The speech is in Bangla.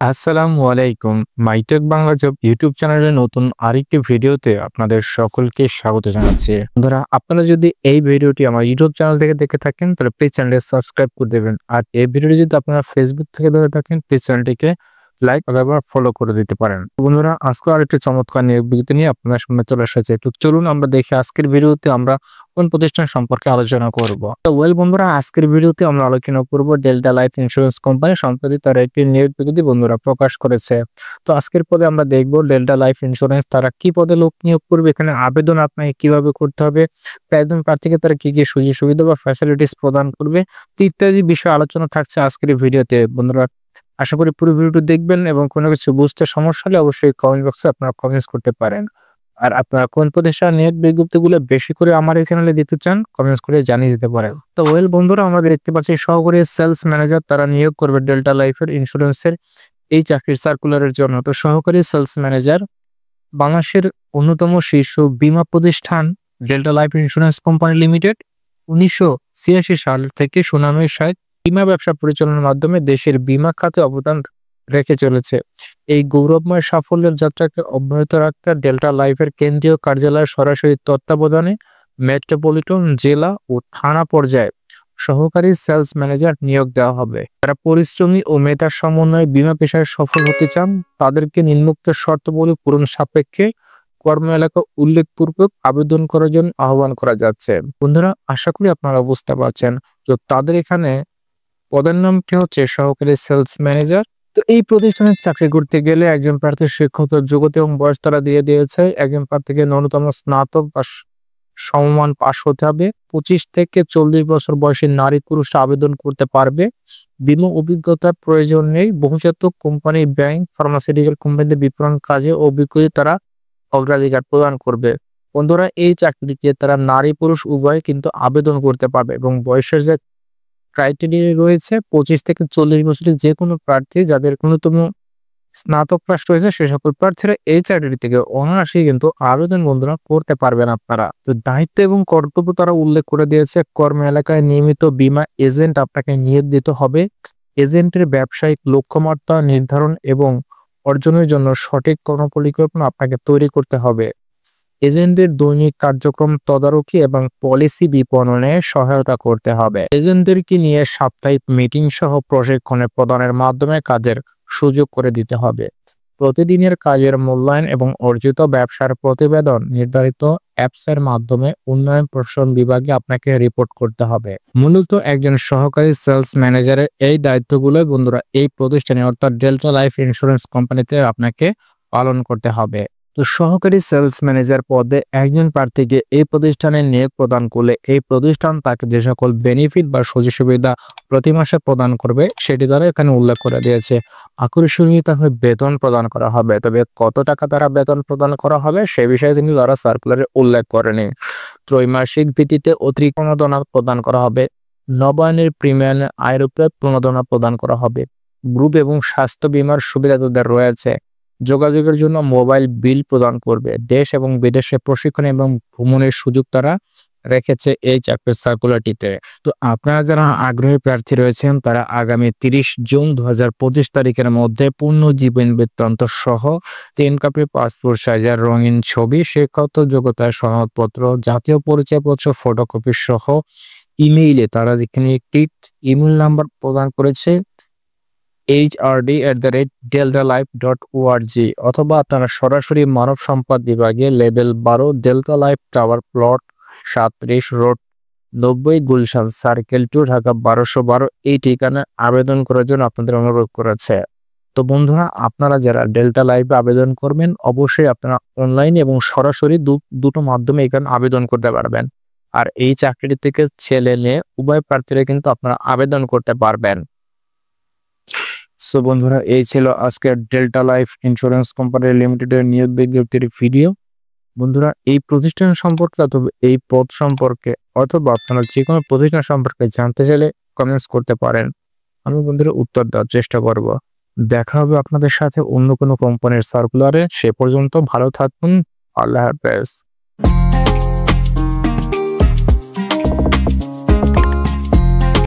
আসসালামু আলাইকুম। মাইটেক বাংলা জব ইউটিউব চ্যানেলের নতুন আরেকটি ভিডিওতে আপনাদের সকলকে স্বাগত জানাচ্ছি। বন্ধুরা, আপনারা যদি এই ভিডিওটি আমার ইউটিউব চ্যানেল থেকে দেখে থাকেন তাহলে প্লিজ চ্যানেলটি সাবস্ক্রাইব করে দেবেন। আর এই ভিডিওটি যদি আপনারা ফেসবুক থেকে দেখে থাকেন প্লিজ চ্যানেলটিকে লাইক অথবা ফলো করে দিতে পারেন। বন্ধুরা, আজকে আরেকটি চমৎকার নিয়োগ বিজ্ঞপ্তি নিয়ে আপনাদের সামনে চলে এসেছে। তো চলুন আমরা দেখি আজকের ভিডিওতে আমরা কোন প্রতিষ্ঠান সম্পর্কে আলোচনা করব। তো বন্ধুরা, আজকের ভিডিওতে আমরা আলোচনা করব ডেল্টা লাইফ ইন্স্যুরেন্স কোম্পানি সম্প্রতি তার একটি নিয়োগ বিজ্ঞপ্তি বন্ধুরা প্রকাশ করেছে। তো আজকের পদে আমরা দেখব ডেল্টা লাইফ ইন্স্যুরেন্স তারা কি পদে লোক নিয়োগ করবে, এখানে আবেদন আপনাকে কিভাবে করতে হবে, একজন প্রার্থীকে তারা কি কি সুযোগ সুবিধা বা ফ্যাসিলিটিস প্রদান করবে ইত্যাদি বিষয় আলোচনা থাকছে আজকের এই ভিডিওতে। বন্ধুরা, আশা করি পুরো ভিডিওটি দেখবেন এবং কোনো কিছু বুঝতে সমস্যা হলে অবশ্যই কমেন্ট বক্সে আপনারা কমেন্টস করতে পারেন। আর আপনারা কোন প্রতিষ্ঠান নিয়োগ বিজ্ঞপ্তিগুলো বেশি করে আমার এই চ্যানেলে দিতে চান কমেন্টস করে জানিয়ে দিতে পারেন। তো বন্ধুরা, আমরা দেখতে পাচ্ছি সহকারী সেলস ম্যানেজার তারা নিয়োগ করবে ডেল্টা লাইফের ইন্স্যুরেন্সের এই চাকরির সার্কুলারের জন্য। তো সহকারী সেলস ম্যানেজার বাংলাদেশের অন্যতম শীর্ষ বীমা প্রতিষ্ঠান delta life insurance company limited 1986 সাল থেকে সুনামের সহিত বীমা ব্যবসা পরিচালনার মাধ্যমে দেশের বীমা খাতে অবদান রেখে চলেছে। এই গৌরবময় সাফল্যের যাত্রাকে অব্যাহত রাখতে ডেল্টা লাইফের কেন্দ্রীয় কার্যালয়ে সরাসরি তত্ত্বাবধানে মেট্রোপলিটন জেলা ও থানা পর্যায়ে সহকারী সেলস ম্যানেজার নিয়োগ দেওয়া হবে। যারা পরিশ্রমী ও মেধার সমন্বয়ে বীমা পেশায় সফল হতে চান তাদেরকে নিম্নোক্ত শর্তাবলী পূরণ সাপেক্ষে কর্ম এলাকা উল্লেখপূর্বক আবেদন করার জন্য আহ্বান করা যাচ্ছে। বন্ধুরা, আশা করি আপনারা বুঝতে পারছেন। তো তাদের এখানে পদের নামটি হচ্ছে সহকারী সেলস ম্যানেজার। তো এই প্রতিষ্ঠানে চাকরি করতে গেলে একজন প্রার্থীর শিক্ষাগত যোগ্যতা এবং বয়স তারা দিয়ে দিয়েছে। একজন প্রার্থীকে ন্যূনতম স্নাতক বা সমমান পাশ হতে হবে। 25 থেকে 40 বছর বয়সী নারী পুরুষরা আবেদন করতে পারবে। বীমা অভিজ্ঞতার প্রয়োজন নেই। বহুজাতিক কোম্পানি, ব্যাংক, ফার্মাসিউটিক্যাল কোম্পানিতে বিপণন কাজে অভিজ্ঞতা তারা অগ্রাধিকার প্রদান করবে। বন্ধুরা, এই চাকরিতে তারা নারী পুরুষ উভয় কিন্তু আবেদন করতে পারবে এবং বয়সের যে ক্রাইটেরিয়া রয়েছে 25 থেকে 40 বছরের যে কোনো প্রার্থী যাদের ন্যূনতম স্নাতক পাস রয়েছে সে সকল প্রার্থীরা এই চাকরি থেকে অনায়াসেই কিন্তু আবেদন বন্ধুরা করতে পারবেন আপনারা। তো দায়িত্ব এবং কর্তব্য তারা উল্লেখ করে দিয়েছে। কর্ম এলাকায় নিয়মিত বীমা এজেন্ট আপনাকে নিয়োগ দিতে হবে। এজেন্টের ব্যবসায়িক লক্ষ্যমাত্রা নির্ধারণ এবং অর্জনের জন্য সঠিক কর্মপরিকল্পনা আপনাকে তৈরি করতে হবে। এজেন্টদের দৈনিক কার্যক্রম তদারকি এবং পলিসি বিপণনে সহায়তা করতে হবে। এজেন্টদেরকে নিয়ে সাপ্তাহিক মিটিং সহ প্রশিক্ষণের প্রদানের মাধ্যমে কাজের সুযোগ করে দিতে হবে। প্রতিদিনের কাজের মূল্যায়ন এবং অর্জিত ব্যবসার প্রতিবেদন নির্ধারিত অ্যাপসের মাধ্যমে উন্নয়ন প্রশাসন বিভাগে আপনাকে রিপোর্ট করতে হবে। মূলত একজন সহকারী সেলস ম্যানেজারের এই দায়িত্বগুলো বন্ধুরা এই প্রতিষ্ঠানে অর্থাৎ ডেল্টা লাইফ ইন্স্যুরেন্স কোম্পানিতে আপনাকে পালন করতে হবে। তো সহকারী সেলস ম্যানেজার পদে একজন প্রার্থীকে এই প্রতিষ্ঠানে নিয়োগ প্রদান করলে এই প্রতিষ্ঠান তাকে যে সকল বেনিফিট বা সুযোগ সুবিধা প্রতি মাসে প্রদান করবে সেটি দ্বারা এখানে উল্লেখ করে দিয়েছে। আকর্ষণীয় তাকে বেতন প্রদান করা হবে, তবে কত টাকা তারা বেতন প্রদান করা হবে সে বিষয়ে কিন্তু তারা সার্কুলারে উল্লেখ করেনি। ত্রৈমাসিক ভিত্তিতে অতিরিক্ত প্রণোদনা প্রদান করা হবে। নবায়নের প্রিমিয়াম আয়ের উপরে প্রণোদনা প্রদান করা হবে। গ্রুপ এবং স্বাস্থ্য বীমার সুবিধা তাদের রয়েছে। যোগাযোগের জন্য মোবাইল বিল প্রদান করবে। দেশ এবং বিদেশে প্রশিক্ষণ এবং ভ্রমণের সুযোগ তারা রেখেছে এই চাকরির সার্কুলারটিতে। তো আপনারা যারা আগ্রহী প্রার্থী রয়েছেন তারা আগামী 30 জুন 2025 তারিখের মধ্যে পূর্ণ জীবন বৃত্তান্ত সহ 3 কপি পাসপোর্ট সাইজের রঙিন ছবি, শিক্ষাগত যোগ্যতার সনদপত্র, জাতীয় পরিচয়পত্র ফটোকপি সহ ইমেইলে তারা যেখানে একটি ইমেল নাম্বার প্রদান করেছে hrd@deltalife.org অথবা আপনারা সরাসরি মানব সম্পদ বিভাগে level 12 delta life tower plot 37 road 90 Gulshan circle 2 Dhaka 1212 এই ঠিকানায় আবেদন করার জন্য আপনাদের অনুরোধ করেছে। তো বন্ধুরা, আপনারা যারা ডেল্টা লাইফে আবেদন করবেন অবশ্যই আপনারা অনলাইনে এবং সরাসরি দুটো মাধ্যমে এখানে আবেদন করতে পারবেন। আর এই চাকরি থেকে ছেলে মেয়ে উভয় প্রার্থীরা কিন্তু আপনারা আবেদন করতে পারবেন। সো বন্ধুরা, এই ছিল আজকের ডেল্টা লাইফ ইন্স্যুরেন্স কোম্পানি লিমিটেডের নিয়োগ বিজ্ঞপ্তির ভিডিও। বন্ধুরা, এই প্রতিষ্ঠান সম্পর্কে অথবা এই পদ সম্পর্কে অথবা আপনারা যে কোনো প্রতিষ্ঠান সম্পর্কে জানতে চাইলে কমেন্টস করতে পারেন। আমি বন্ধুরা উত্তর দেওয়ার চেষ্টা করব। দেখা হবে আপনাদের সাথে অন্য কোনো কোম্পানির সার্কুলারে। সে পর্যন্ত ভালো থাকুন। আল্লাহ হাফেজ।